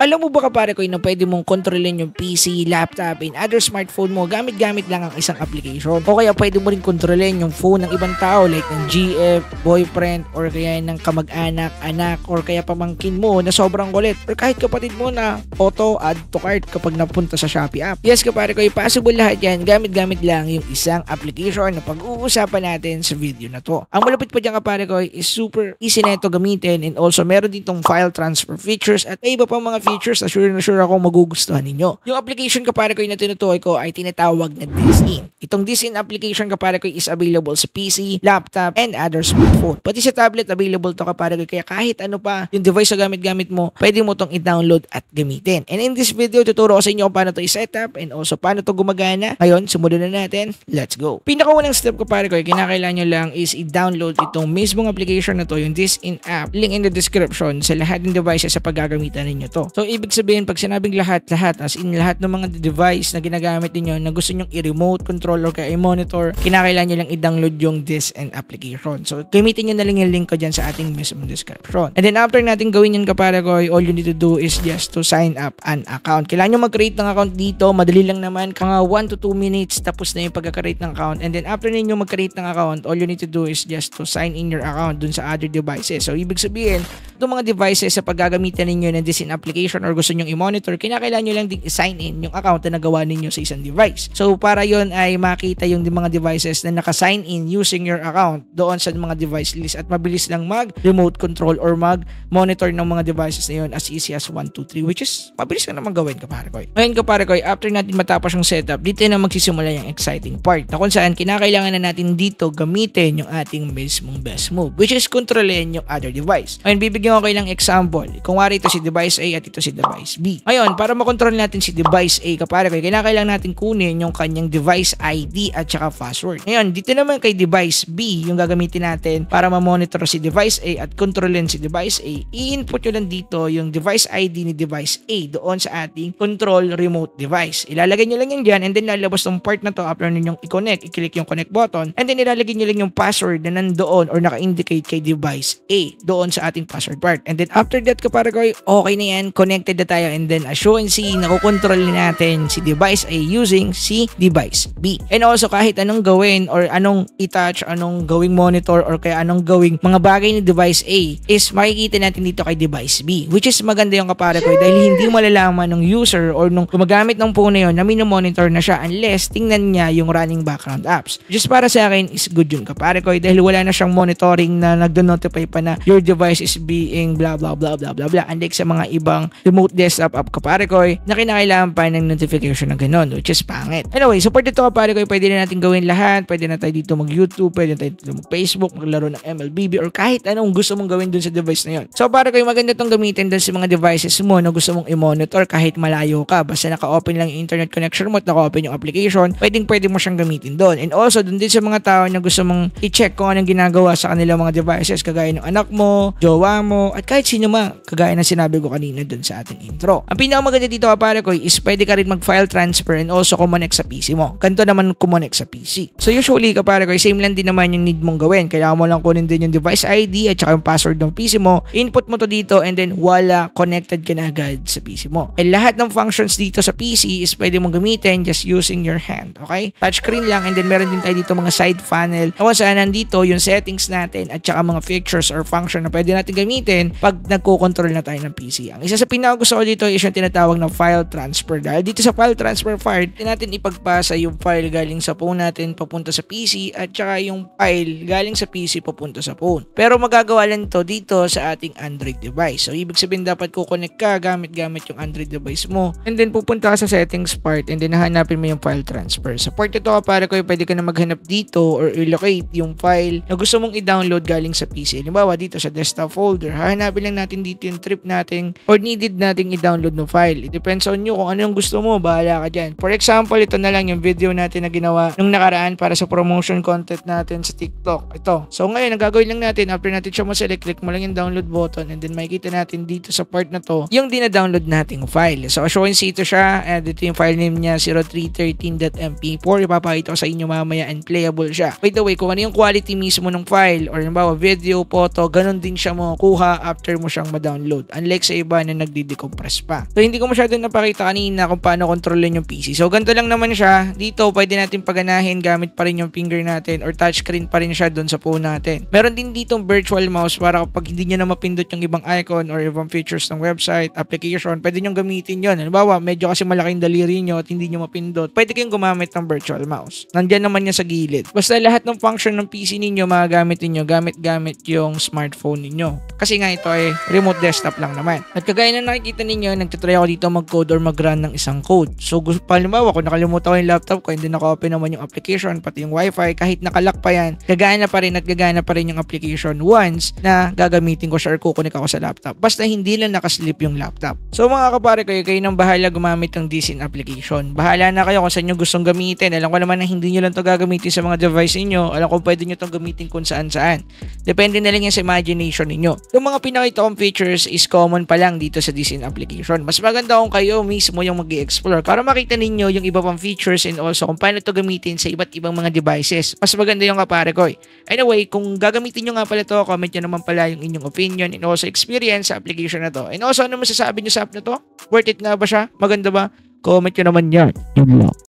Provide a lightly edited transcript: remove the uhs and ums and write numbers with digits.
Alam mo ba kapare ko na pwede mong kontrolin yung PC, laptop, and other smartphone mo gamit-gamit lang ang isang application? O kaya pwede mo rin kontrolin yung phone ng ibang tao like ng GF, boyfriend, or kaya ng kamag-anak, anak, or kaya pamangkin mo na sobrang kulit, or kahit kapatid mo na auto add to cart kapag napunta sa Shopee app. Yes kapare ko, possible lahat yan gamit-gamit lang yung isang application na pag-uusapan natin sa video na to. Ang malapit pa dyan kapare ko is super easy na ito gamitin, and also meron ditong file transfer features at iba pang mga features na sure ako magugustuhan ninyo. Yung application kapare ko na tinutukoy ko ay tinatawag na Disin. Itong Disin application kapare ko is available sa PC, laptop, and other smartphone. Pati sa tablet available to kapare ko, kaya kahit ano pa yung device na gamit-gamit mo, pwede mo tong i-download at gamitin. And in this video, tuturo ko sa inyo kung paano to i-setup and also paano to gumagana. Ngayon, sumunod na natin. Let's go. Pinakaunang step kapare ko, kinakailangan nyo lang is i-download itong mismong application na to, yung Disin app. Link in the description sa lahat ng devices sa paggagamitan ninyo to. So, ibig sabihin, pag sinabing lahat, as in lahat ng mga device na ginagamit niyo na gusto nyong i-remote control or kaya i-monitor, kinakailangan nyo lang i-download yung Disin application. So, gamitin nyo na lang yung link ko dyan sa ating mismong description. And then, after natin gawin yan kapare ko, all you need to do is just to sign up an account. Kailangan nyo mag-create ng account dito. Madali lang naman. Mga 1 to 2 minutes tapos na yung pagka-create ng account. And then, after ninyo mag-create ng account, all you need to do is just to sign in your account dun sa other devices. So, ibig sabihin, itong mga devices sa paggagamitan ninyo ng Disin application or gusto nyong i-monitor, kinakailangan nyo lang din i-sign in yung account na nagawa ninyo sa isang device. So, para yon ay makita yung mga devices na naka-sign in using your account doon sa mga device list at mabilis lang mag-remote control or mag-monitor ng mga devices na yun as easy as 1, 2, 3, which is mabilis na naman gawin kapare ko. Ngayon kapare ko, after natin matapos yung setup, dito na magsisimula yung exciting part na kung saan kinakailangan na natin dito gamitin yung ating mismong best move, which is kontrolin yung other device. Ngayon, bibigyan ko kayo ng example. Kung wari ito si device A at ito si device B. Ngayon, para makontrol natin si device A kapare ko, kinakailangan natin kunin yung kanyang device ID at saka password. Ngayon, dito naman kay device B yung gagamitin natin para ma-monitor si device A at kontrolin si device A. I-input nyo lang dito yung device ID ni device A doon sa ating control remote device. Ilalagay nyo lang yan dyan, and then lalabas ng part na to after ninyong i-connect. I-click yung connect button, and then ilalagay nyo lang yung password na nandoon or naka-indicate kay device A doon sa ating password part. And then after that kapare ko, okay na yan, connected na tayo, and then as you can see, nakukontrol natin si device A using si device B. And also kahit anong gawin or anong i-touch, anong gawing monitor or kaya anong gawing mga bagay ni device A is makikita natin dito kay device B, which is maganda yung kapare ko dahil hindi malalaman ng user or nung gumagamit ng phone na yun na mino-monitor na siya unless tingnan niya yung running background apps. Just para sa akin is good yun kapare ko dahil wala na siyang monitoring na nagdo-notify pa na your device is being blah blah blah blah blah blah, unlike sa mga ibang remote desktop app kapare ko na kinakailangan pa ng notification na ganun, which is pangit. Anyway, so for dito kapare ko, pwede na natin gawin lahat. Pwede na tayo dito mag-YouTube, pwede na tayo dito mag-Facebook, maglaro ng MLBB or kahit anong gusto mong gawin dun sa device na yun. So para ko, maganda tong gamitin dun sa mga devices mo na gusto mong i-monitor kahit malayo ka. Basta naka-open lang yung internet connection mo at naka-open yung application, pwede mo siyang gamitin doon. And also, dun din sa mga tao na gusto mong i-check kung anong ginagawa sa kanilang mga devices, kagaya ng anak mo, jowa mo, at kahit sino man, kagaya ng sinabi ko kanina dun sa ating intro. Ang pinakamaganda dito kapare ko is pwede ka rin mag-file transfer and also kumonek sa PC mo. Ganito naman kumonek sa PC. So usually kapare ko, same lang din naman yung need mong gawin. Kailangan mo lang kunin din yung device ID at saka yung password ng PC mo. Input mo to dito and then wala, connected ka na agad sa PC mo. And lahat ng functions dito sa PC is pwede mong gamitin just using your hand. Okay? Touchscreen lang, and then meron din tayo dito mga side panel. Kung saan nandito yung settings natin at saka mga features or function na pwede natin gamitin pag nagko-control na tayo ng PC. Ang isa sa pinakagusto ko dito is yung tinatawag na file transfer. Dahil dito sa file transfer part, natin ipagpasa yung file galing sa phone natin papunta sa PC at saka yung file galing sa PC papunta sa phone. Pero magagawa lang to dito sa ating Android device. So ibig sabihin dapat kukonek ka gamit yung Android device mo, and then pupunta ka sa settings part, and then hahanapin mo yung file transfer. Sa part ito para ko, pwede ka na maghanap dito or i-locate yung file na gusto mong i-download galing sa PC. Halimbawa dito sa desktop folder, hahanapin lang natin dito yung trip natin or needed nating i-download ng file. It depends on you kung ano yung gusto mo, bahala ka dyan. For example, ito na lang yung video natin na ginawa nung nakaraan para sa promotion content natin sa TikTok. Ito. So ngayon, ang gagawin lang natin, after natin siya mo-select, click mo lang yung download button, and then makikita natin dito sa part na to yung dina-download nating file. So as you can see, ito siya, and ito yung file name niya, 0313.mp4. Ipapakita ko sa inyo mamaya, and playable siya. By the way, kung ano yung quality mismo ng file or halimbawa video, photo, ganun din siya makukuha after mo siyang ma-download. Unlike sa iba na magdi-decompress pa. So hindi ko masyado napakita kanina kung paano kontrolin yung PC. So ganito lang naman siya. Dito pwede natin paganahin gamit pa rin yung finger natin or touchscreen pa rin siya doon sa phone natin. Meron din dito virtual mouse para kapag hindi nyo na mapindot yung ibang icon or ibang features ng website, application, pwede nyo gamitin yun. Halimbawa, medyo kasi malaking daliri nyo at hindi nyo mapindot, pwede kayong gumamit ng virtual mouse. Nandyan naman yan sa gilid. Basta lahat ng function ng PC ninyo magagamit ninyo gamit yung smartphone ninyo. Kasi nga ito ay remote desktop lang naman. At kagaya na nakikita ninyo, nagtatry ako dito mag-code or mag-run ng isang code. So, halimbawa, kung nakalimutan ko yung laptop ko, hindi naka-open naman yung application, pati yung wifi, kahit nakalock pa yan, gagana pa rin yung application once na gagamitin ko siya or kukunik ako sa laptop. Basta hindi lang nakaslip yung laptop. So, mga kapare, kayo nang bahala gumamit ng DCIN application. Bahala na kayo kung saan nyo gustong gamitin. Alam ko naman na hindi nyo lang to gagamitin sa mga device niyo. Alam ko pwede nyo itong gamitin kung saan-saan. Depende na lang yan sa imagination niyo. Yung mga pinakita kong features is common pa lang dito sa DCIN application. Mas maganda kung kayo mismo yung mag-i-explore para makita ninyo yung iba pang features and also kung paano ito gamitin sa iba't ibang mga devices. Mas maganda yung kapare ko. Anyway, kung gagamitin nyo nga pala to, comment nyo naman pala yung inyong opinion and also experience sa application na to. And also, ano masasabi nyo sa app na to? Worth it nga ba siya? Maganda ba? Comment nyo naman yan.